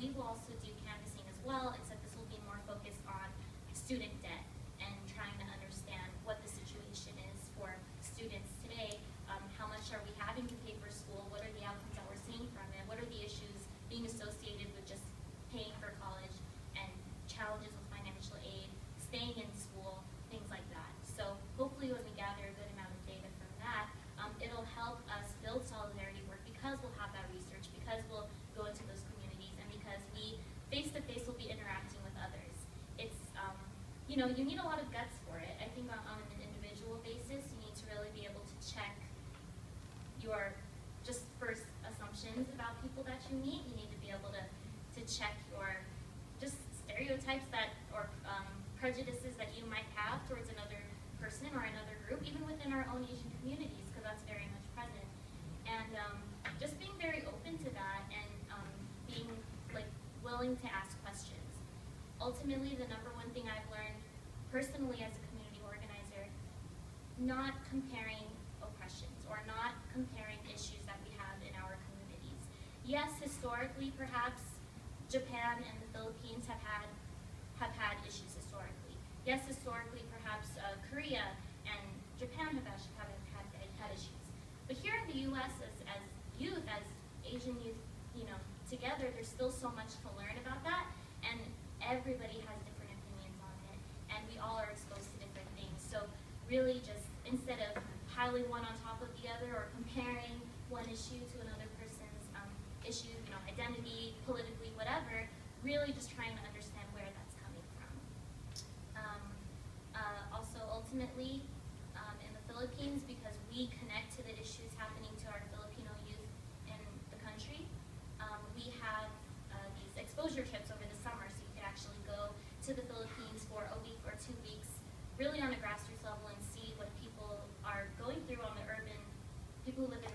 we will also do canvassing as well, except this will be more focused on student debt and trying to understand what the situation is for students today. How much are we having to pay for school? What are the outcomes that we're seeing from it? What are the issues being associated with just paying for college and challenges with financial aid, staying in school, things like that. So hopefully when we gather a good amount of data from that, it'll help us build solidarity work because we'll have that research, because we'll go into those communities, and because we face-to-face will be interacting with others. It's, you know, you need a lot of guts for it. I think on an individual basis, you need to really be able to check your just first assumptions about people that you meet. You need to be able to check your just stereotypes that or prejudices that you might have towards another person or another group, even within our own Asian communities, because that's very much present. And just being very open to that and being like willing to ask questions. Ultimately, the number one thing I've learned personally as a community organizer, not comparing oppressions or not comparing issues that we have in our communities. Yes, historically, perhaps Japan and the Philippines have had issues historically. Yes, historically, perhaps Korea and Japan have had issues. But here in the U.S., as youth, as Asian youth, you know, together, there's still so much to learn about that, and everybody has different opinions on it, and we all are exposed to different things. So really just, instead of piling one on top of the other or comparing one issue to another person's issue, you know, identity, politically, whatever, really just trying to understand where that's coming from. Also, ultimately, in the Philippines, because we connect to the issues happening to our Filipino youth in the country, we have these exposure trips over the summer, so you can actually go to the Philippines for a week or 2 weeks, really on a grassroots level, and see what people are going through on the urban, people who live in